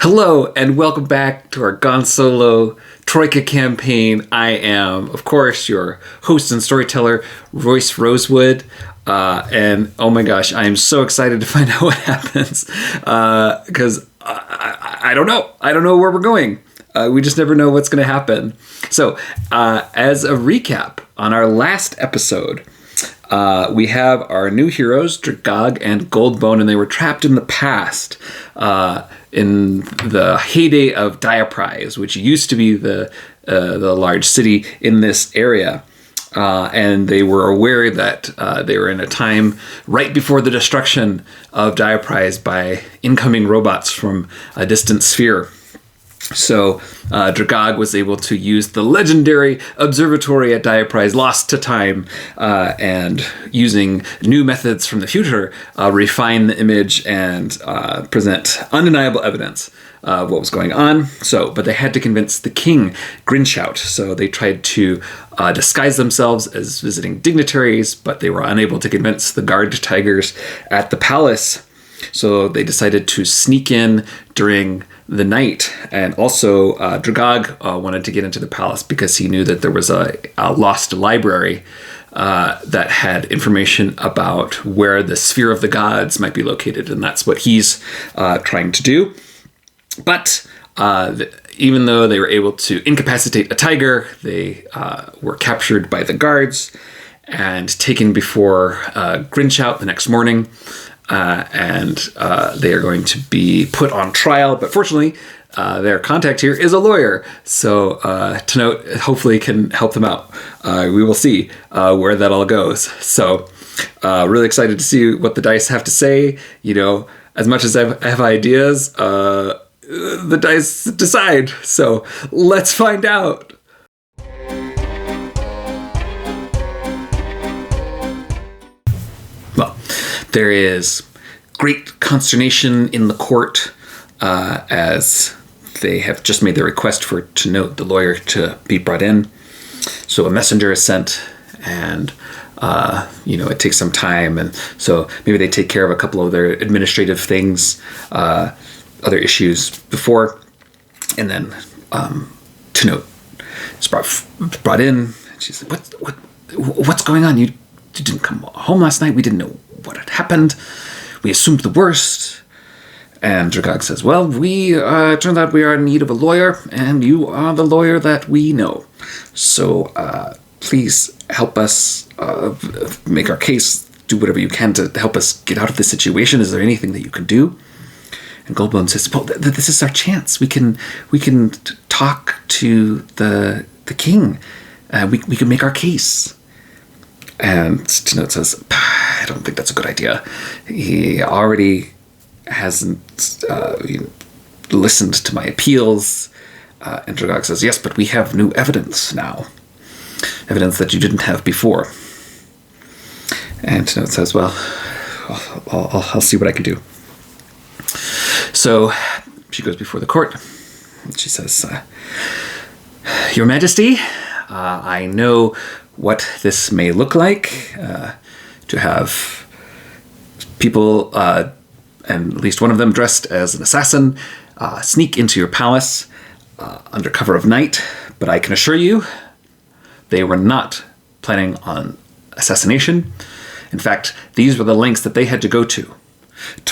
Hello and welcome back to our Gone Solo Troika campaign. I am, of course, your host and storyteller, Royce Rosewood. And oh my gosh, I am so excited to find out what happens because I don't know. I don't know where we're going. We just never know what's going to happen. So as a recap on our last episode, we have our new heroes, Dragogg and Goldbone, and they were trapped in the past in the heyday of Diaprise, which used to be the large city in this area. And they were aware that they were in a time right before the destruction of Diaprise by incoming robots from a distant sphere. So Dragogg was able to use the legendary observatory at Diaprise, lost to time, and using new methods from the future, refine the image and present undeniable evidence of what was going on. But they had to convince the king, Grinshout. So they tried to disguise themselves as visiting dignitaries, but they were unable to convince the guard tigers at the palace. So they decided to sneak in during the night, and also Dragogg wanted to get into the palace because he knew that there was a lost library that had information about where the sphere of the gods might be located, and that's what he's trying to do. But even though they were able to incapacitate a tiger, they were captured by the guards and taken before Grinshout the next morning. And they are going to be put on trial. But fortunately, their contact here is a lawyer. So to note, hopefully can help them out. We will see where that all goes. So really excited to see what the dice have to say. You know, as much as I have ideas, the dice decide. So let's find out. There is great consternation in the court as they have just made the request to note the lawyer to be brought in. So a messenger is sent, and it takes some time, and so maybe they take care of a couple of their administrative things, other issues before, and then to note is brought in. And she's like, "What's going on? You didn't come home last night. We didn't know what had happened. We assumed the worst." And Dragogg says, "Well, turned out we are in need of a lawyer, and you are the lawyer that we know. So please help us make our case. Do whatever you can to help us get out of this situation. Is there anything that you can do?" And Goldbone says, "Well, this is our chance. We can talk to the king. We can make our case." And Tenote says, "I don't think that's a good idea. He already hasn't listened to my appeals." And Dragogg says, "Yes, but we have new evidence now. Evidence that you didn't have before." And Tenote says, "Well, I'll see what I can do." So she goes before the court. And she says, "Your Majesty, I know what this may look like, to have people, and at least one of them dressed as an assassin, sneak into your palace under cover of night. But I can assure you, they were not planning on assassination. In fact, these were the lengths that they had to go to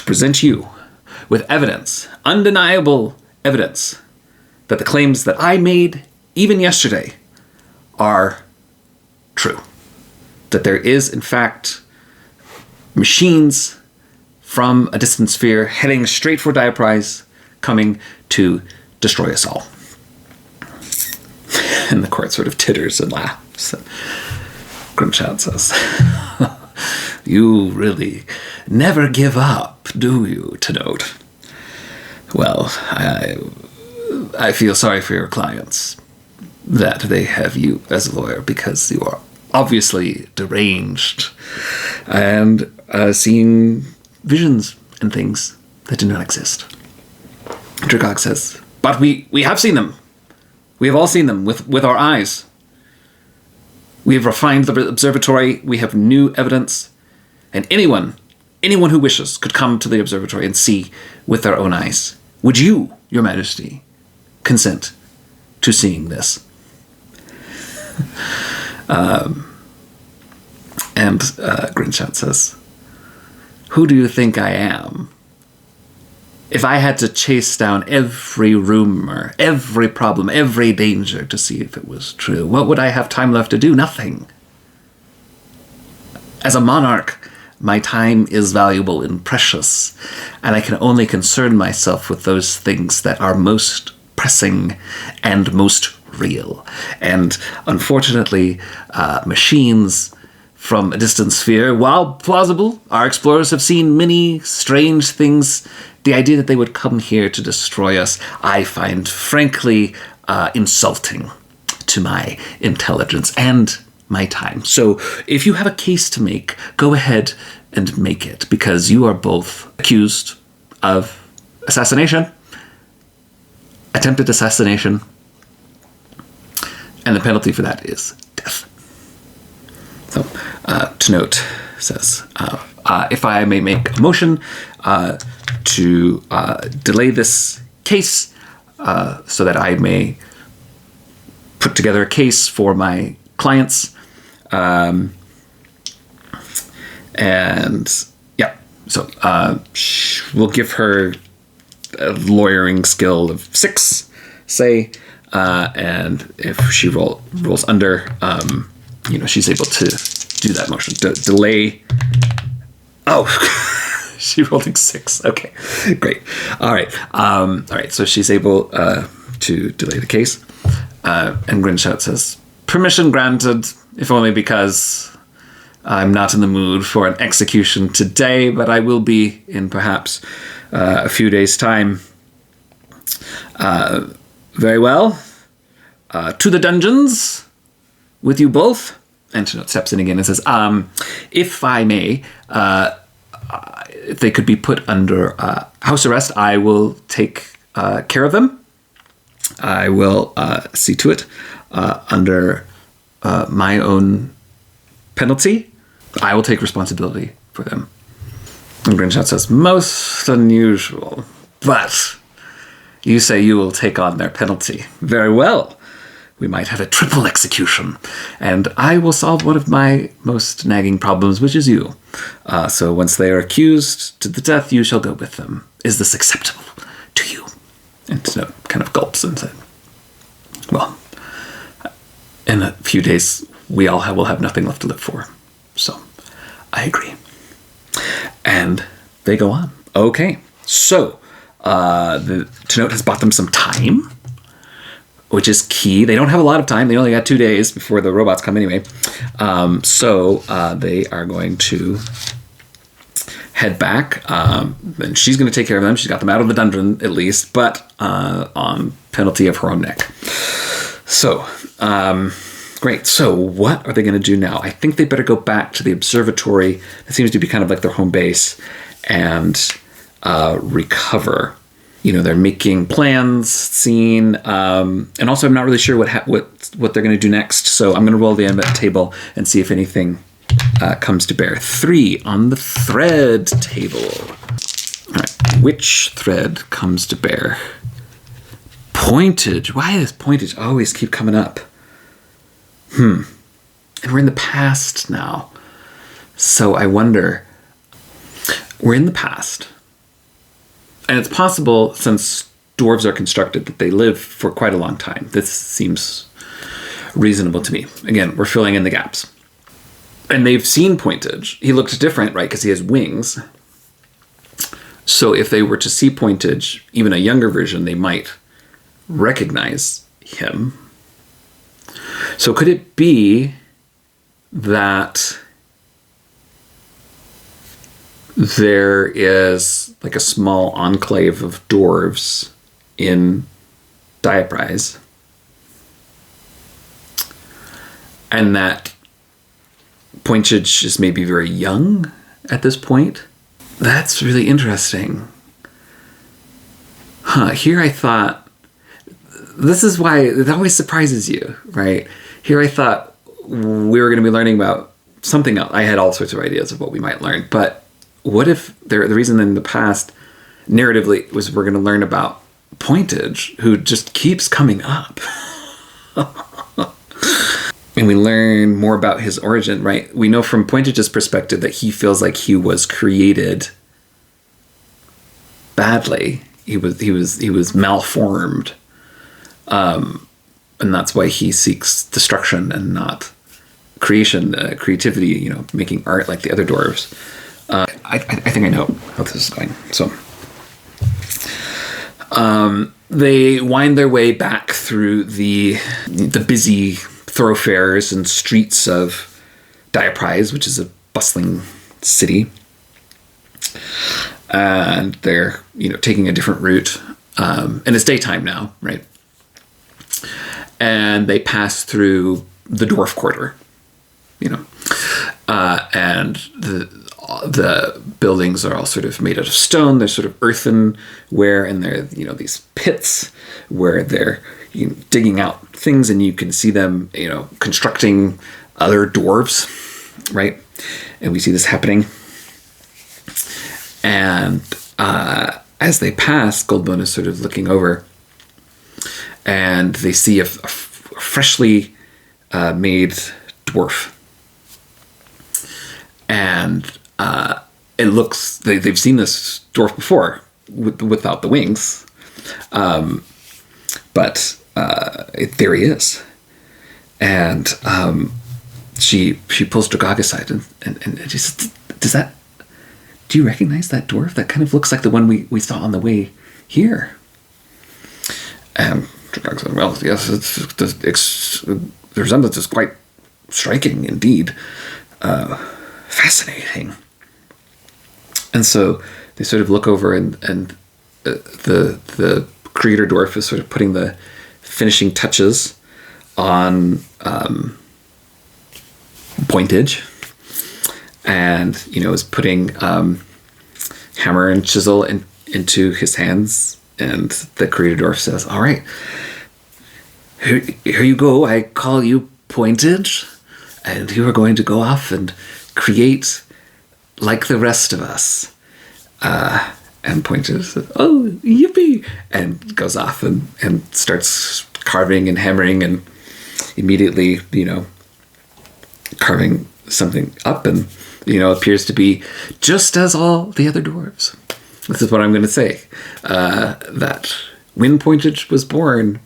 present you with evidence, undeniable evidence, that the claims that I made even yesterday are true. That there is, in fact, machines from a distant sphere heading straight for Diaprise, coming to destroy us all." And the court sort of titters and laughs. And Grinshout says, "You really never give up, do you, Tenote? Well, I feel sorry for your clients that they have you as a lawyer, because you are obviously deranged and seeing visions and things that do not exist." Dragogg says, "But we have seen them. We have all seen them with our eyes. We have refined the observatory. We have new evidence. And anyone who wishes could come to the observatory and see with their own eyes. Would you Your Majesty, consent to seeing this. And Grinshot says, who do you think I am? If I had to chase down every rumor, every problem, every danger to see if it was true, what would I have time left to do? Nothing. As a monarch, my time is valuable and precious, and I can only concern myself with those things that are most pressing and most real. And unfortunately, machines from a distant sphere, while plausible, our explorers have seen many strange things. The idea that they would come here to destroy us, I find frankly insulting to my intelligence and my time. So if you have a case to make, go ahead and make it, because you are both accused of assassination, attempted assassination, and the penalty for that is death. So, to note, says, if I may make a motion to delay this case so that I may put together a case for my clients. And yeah, so we'll give her a lawyering skill of 6, say, and if she rolls under, she's able to do that motion. Delay. Oh, she rolled a 6. Okay, great. All right. So she's able to delay the case. And Grinshout says, permission granted, if only because I'm not in the mood for an execution today, but I will be in perhaps a few days' time. Very well. To the dungeons with you both. And Chanot steps in again and says, if I may, if they could be put under house arrest, I will take care of them. I will see to it under my own penalty. I will take responsibility for them. And Grinshot says, most unusual, but you say you will take on their penalty. Very well. We might have a triple execution, and I will solve one of my most nagging problems, which is you. So once they are accused to the death, you shall go with them. Is this acceptable to you? And Snow kind of gulps and said, well, in a few days, we all will have nothing left to live for. So I agree. And they go on. Okay, so the Tenot has bought them some time, which is key. They don't have a lot of time. They only got 2 days before the robots come anyway. So they are going to head back. And she's going to take care of them. She's got them out of the dungeon, at least, but on penalty of her own neck. So, great. So what are they going to do now? I think they better go back to the observatory. That seems to be kind of like their home base, and recover. They're making plans, scene, and also I'm not really sure what they're going to do next. So I'm going to roll the end table and see if anything comes to bear. 3 on the thread table. All right, which thread comes to bear? Pointage. Why does pointage always keep coming up? And we're in the past now. So I wonder. We're in the past. And it's possible, since dwarves are constructed, that they live for quite a long time. This seems reasonable to me. Again, we're filling in the gaps. And they've seen Pointage. He looks different, right, because he has wings. So if they were to see Pointage, even a younger version, they might recognize him. So could it be that there is like a small enclave of dwarves in Diaprise, and that Pointage is maybe very young at this point? That's really interesting. Here I thought, this is why it always surprises you, right? Here I thought we were going to be learning about something else. I had all sorts of ideas of what we might learn, but what if the reason in the past narratively was we're going to learn about Pointage, who just keeps coming up. And we learn more about his origin, right? We know from Pointage's perspective that he feels like he was created badly. He was malformed. And that's why he seeks destruction and not creation, creativity, making art like the other dwarves. I think I know how this is going. So they wind their way back through the busy thoroughfares and streets of Diaprise, which is a bustling city. And they're, taking a different route. And it's daytime now, right? And they pass through the dwarf quarter, and the buildings are all sort of made out of stone. They're sort of earthenware, and they're, these pits where they're digging out things, and you can see them, constructing other dwarves, right? And we see this happening. And as they pass, Goldbone is sort of looking over, and they see a freshly made dwarf. And it looks, they've seen this dwarf before without the wings. But there he is. And she pulls Dragogg aside and she says, do you recognize that dwarf? That kind of looks like the one we saw on the way here. And Dragogg said, well, yes, the resemblance is quite striking indeed. Fascinating. And so they sort of look over, and the creator dwarf is sort of putting the finishing touches on Pointage, and is putting hammer and chisel into his hands. And the creator dwarf says, "All right, here you go. I call you Pointage, and you are going to go off and create like the rest of us." And Pointage says, "Oh, yippee!" and goes off and starts carving and hammering, and immediately, carving something up, and appears to be just as all the other dwarves. This is what I'm going to say. That when Pointage was born,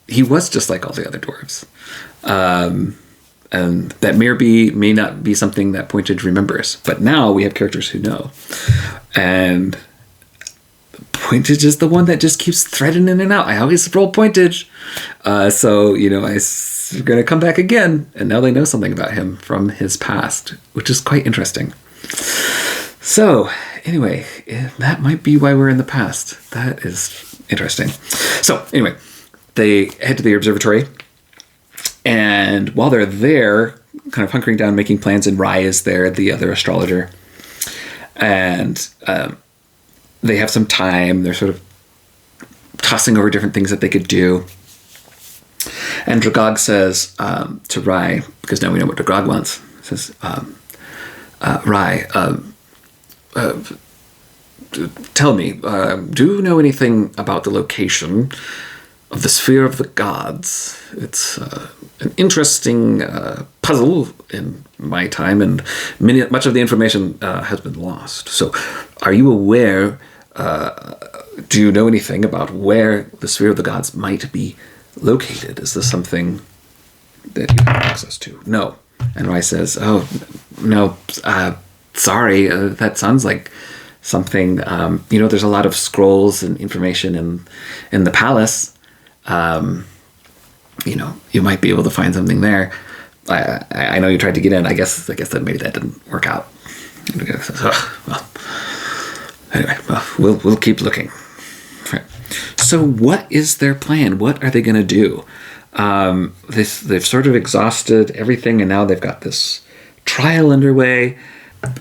he was just like all the other dwarves. And that may not be something that Pointage remembers. But now we have characters who know. And Pointage is the one that just keeps threading in and out. I always roll Pointage. So, I'm going to come back again. And now they know something about him from his past, which is quite interesting. So, anyway, that might be why we're in the past. That is interesting. So, anyway, they head to the observatory. And while they're there, kind of hunkering down, making plans, and Rye is there, the other astrologer. And they have some time. They're sort of tossing over different things that they could do. And Dragogg says to Rye, because now we know what Dragogg wants, says, Rye, tell me, do you know anything about the location of the Sphere of the Gods? It's an interesting puzzle in my time, and much of the information has been lost. So, are you aware, do you know anything about where the Sphere of the Gods might be located? Is this something that you have access to? No. And Rye says, oh, no, sorry, that sounds like something, there's a lot of scrolls and information in the palace. You might be able to find something there. I know you tried to get in. I guess that maybe that didn't work out. Anyway, we'll keep looking. Right. So what is their plan? What are they going to do? They've sort of exhausted everything, and now they've got this trial underway.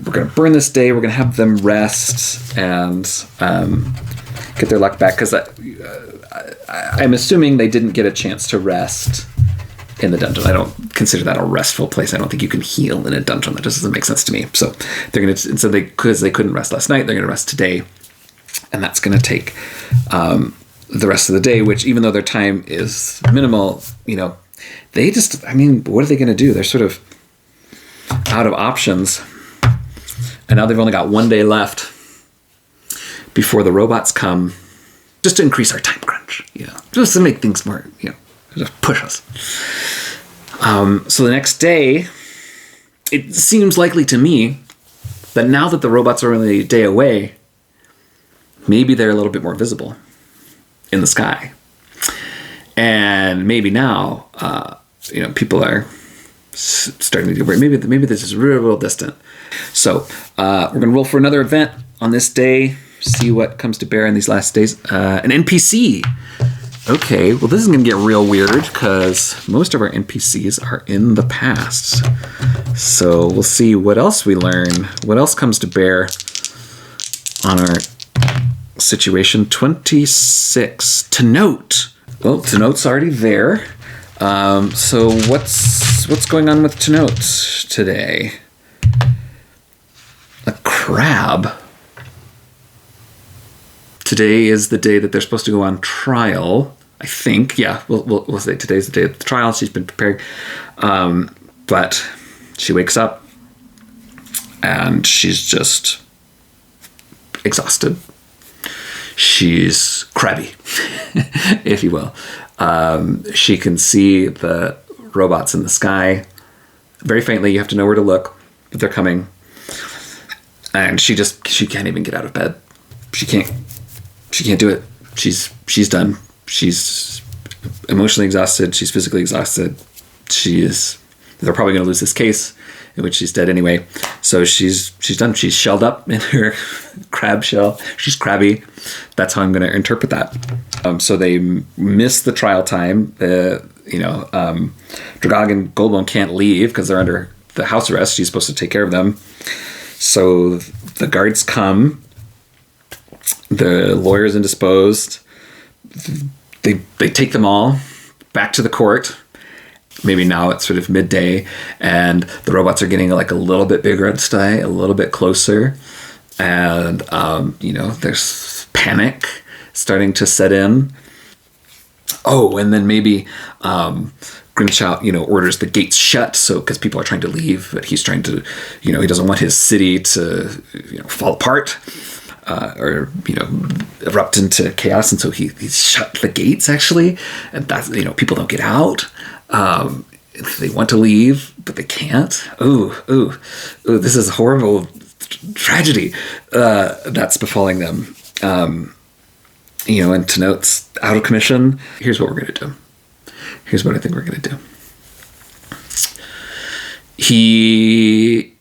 We're going to burn this day. We're going to have them rest and get their luck back, because I'm assuming they didn't get a chance to rest in the dungeon. I don't consider that a restful place. I don't think you can heal in a dungeon. That just doesn't make sense to me. So they're going to, because they couldn't rest last night, they're going to rest today. And that's going to take the rest of the day, which even though their time is minimal, they just, what are they going to do? They're sort of out of options. And now they've only got 1 day left before the robots come, just to increase our time crunch, just to make things more, just push us. So the next day, it seems likely to me that now that the robots are only a day away, maybe they're a little bit more visible in the sky. And maybe now, people are starting to get worried. Maybe this is real distant. So we're going to roll for another event on this day, see what comes to bear in these last days. An NPC. Okay, well, this is going to get real weird because most of our NPCs are in the past. So we'll see what else we learn, what else comes to bear on our situation. 26. To note. Well, to note's already there. So what's going on with to note today? A crab. Today is the day that they're supposed to go on trial, I think. Yeah, we'll say today's the day of the trial. She's been preparing. But she wakes up and she's just exhausted. She's crabby, if you will. She can see the robots in the sky very faintly. You have to know where to look, but they're coming. And she can't even get out of bed. She can't do it. She's done. She's emotionally exhausted. She's physically exhausted. They're probably going to lose this case, in which she's dead anyway. So she's done. She's shelled up in her crab shell. She's crabby. That's how I'm going to interpret that. So they miss the trial time. Dragogg and Goldbone can't leave because they're under the house arrest. She's supposed to take care of them. So the guards come. The lawyer's indisposed. They take them all back to the court. Maybe now it's sort of midday, and the robots are getting like a little bit bigger and a little bit closer, and there's panic starting to set in. Oh, and then maybe Grinchout, orders the gates shut, so because people are trying to leave, but he's trying to, he doesn't want his city to, fall apart. Or erupt into chaos, and so he shut the gates actually, and that's people don't get out. They want to leave, but they can't. Ooh, this is a horrible tragedy that's befalling them. And Tenote's out of commission. Here's what we're gonna do. Here's what I think we're gonna do. He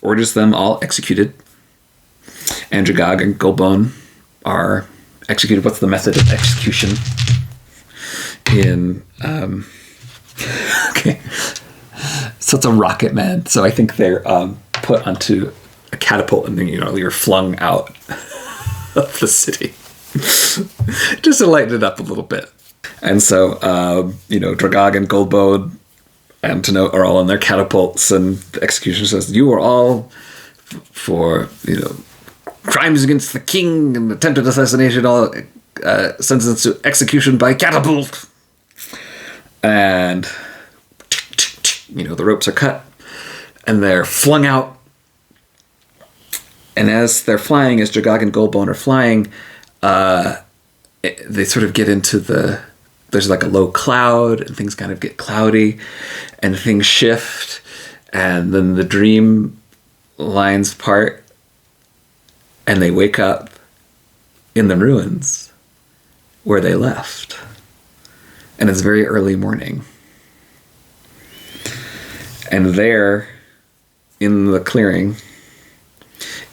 orders them all executed. And Dragogg and Goldbone are executed. What's the method of execution? Okay. So it's a rocket, man. So I think they're put onto a catapult and then, you're flung out of the city. Just to lighten it up a little bit. And so, Dragogg and Goldbone and Tenote are all in their catapults, and the executioner says, you are all for, crimes against the king and attempted assassination, all sentenced to execution by catapult. And, the ropes are cut and they're flung out. And as they're flying, as Dragogg and Goldbone are flying, they sort of get into there's like a low cloud, and things kind of get cloudy and things shift. And then the dream lines part. And they wake up in the ruins where they left. And it's very early morning. And there, in the clearing,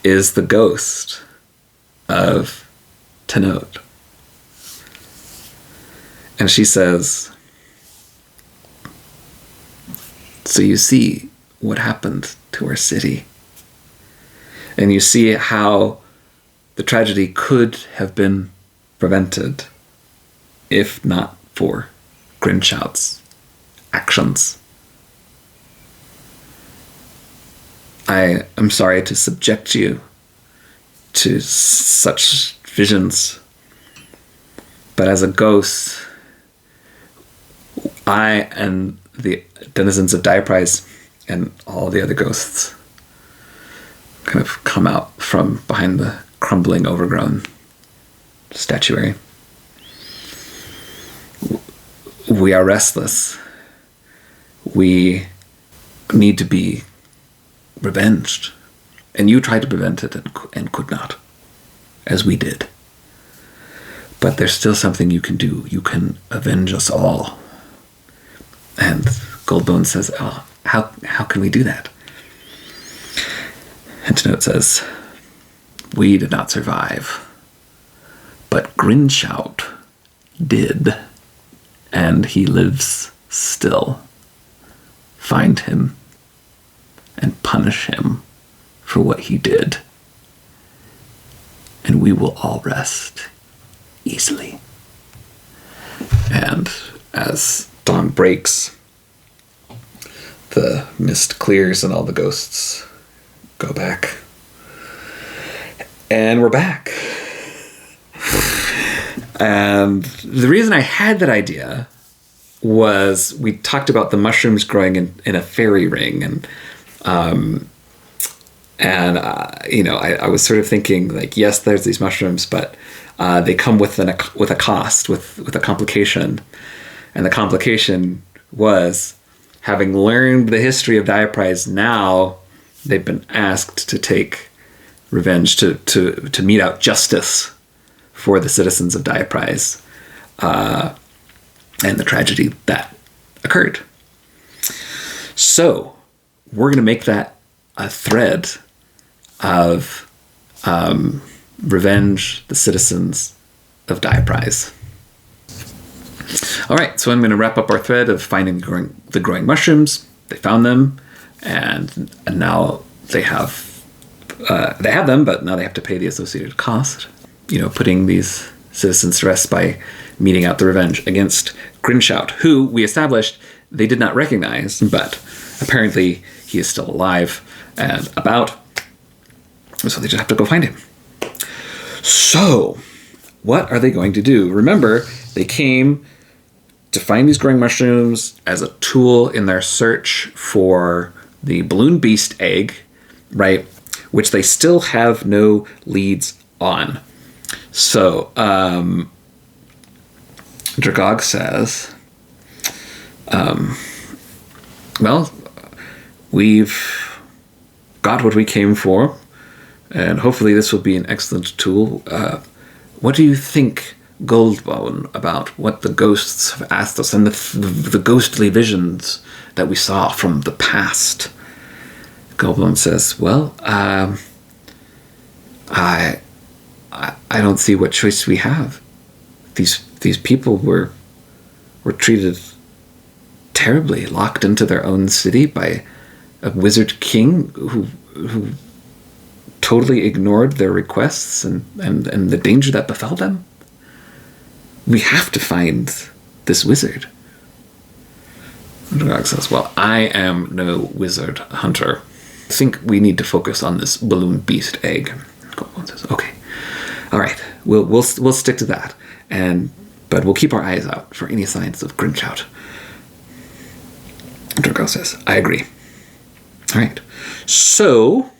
is the ghost of Tenote. And she says, so you see what happened to our city. And you see how the tragedy could have been prevented if not for Grinchout's actions. I am sorry to subject you to such visions. But as a ghost, I and the denizens of Diaprise and all the other ghosts kind of come out from behind the crumbling, overgrown statuary. We are restless. We need to be revenged. And you tried to prevent it and could not, as we did. But there's still something you can do. You can avenge us all. And Goldbone says, oh, how can we do that? And Note says, we did not survive, but Grinshout did, and he lives still. Find him and punish him for what he did, and we will all rest easily. And as dawn breaks, the mist clears and all the ghosts go back. And we're back. And the reason I had that idea was we talked about the mushrooms growing in a fairy ring, and I was sort of thinking, like, yes, there's these mushrooms, but they come with a cost, with a complication. And the complication was, having learned the history of Diaprise, now they've been asked to take revenge, to mete out justice for the citizens of Diaprise and the tragedy that occurred. So we're going to make that a thread of revenge the citizens of Diaprise. All right, so I'm going to wrap up our thread of finding the growing mushrooms. They found them, and now they have them, but now they have to pay the associated cost. Putting these citizens to rest by meting out the revenge against Grinshout, who we established they did not recognize, but apparently he is still alive and about, so they just have to go find him. So, what are they going to do? Remember, they came to find these growing mushrooms as a tool in their search for the balloon beast egg, right? Which they still have no leads on. So, Dragogg says, well, we've got what we came for, and hopefully this will be an excellent tool. What do you think, Goldbone, about what the ghosts have asked us and the ghostly visions that we saw from the past? Goldbone says, well, I don't see what choice we have. These people were treated terribly, locked into their own city by a wizard king who totally ignored their requests and the danger that befell them. We have to find this wizard. Dragogg says, well, I am no wizard hunter. I think we need to focus on this balloon beast egg. Goldbone says, okay. All right, we'll stick to that, but we'll keep our eyes out for any signs of Grinshout. Dragogg says, I agree. All right, so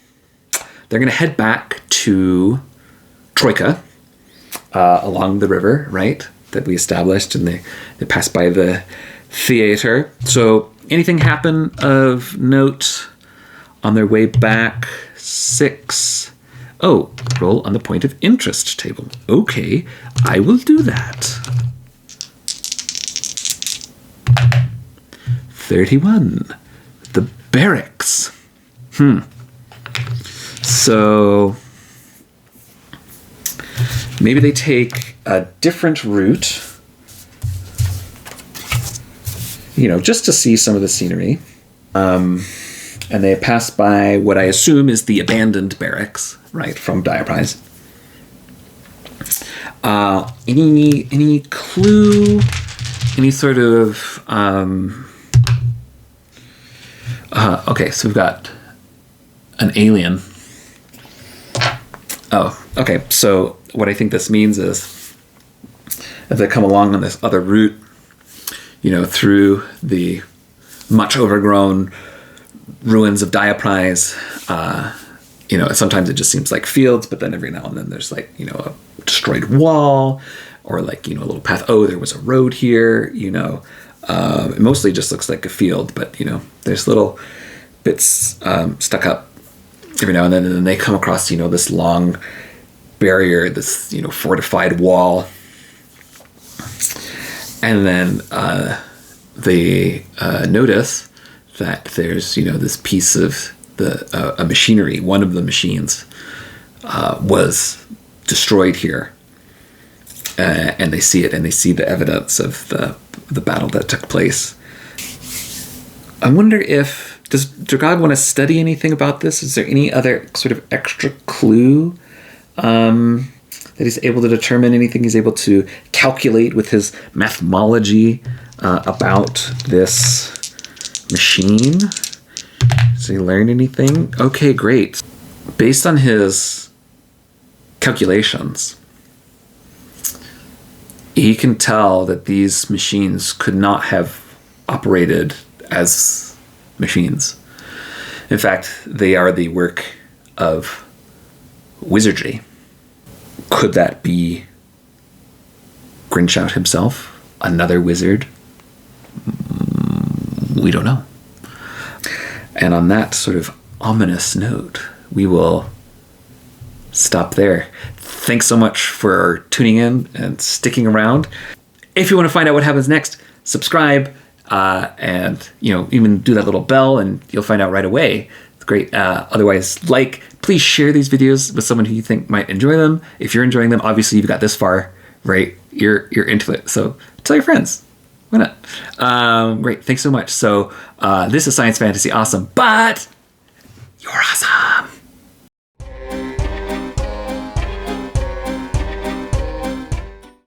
they're going to head back to Troika along the river, right, that we established, and they pass by the theater. So anything happen of note on their way back? 6. Oh, roll on the point of interest table. Okay, I will do that. 31. The barracks. So maybe they take a different route, just to see some of the scenery. And they pass by what I assume is the abandoned barracks, right, from Diaprise. Any clue? Any sort of... okay, so we've got an alien. Oh, Okay, so what I think this means is as they come along on this other route, through the much overgrown ruins of Diaprise, sometimes it just seems like fields, but then every now and then there's a destroyed wall or a little path. Oh, there was a road here, it mostly just looks like a field, but there's little bits stuck up every now and then they come across, this long barrier, this, fortified wall. And then they notice that there's, this piece of a machinery. One of the machines was destroyed here. And they see it, and they see the evidence of the battle that took place. I wonder does Dragogg want to study anything about this? Is there any other sort of extra clue that he's able to determine, anything he's able to calculate with his mathemology about this machine? Does he learn anything? Okay, great. Based on his calculations, he can tell that these machines could not have operated as machines. In fact, they are the work of wizardry. Could that be Grinshout himself? Another wizard? We don't know. And on that sort of ominous note, we will stop there. Thanks so much for tuning in and sticking around. If you want to find out what happens next, subscribe and even do that little bell and you'll find out right away. It's great. Otherwise, please share these videos with someone who you think might enjoy them. If you're enjoying them, obviously you've got this far, right? You're into it. So tell your friends. Why not? Great. Thanks so much. So this is Science Fantasy Awesome, but you're awesome.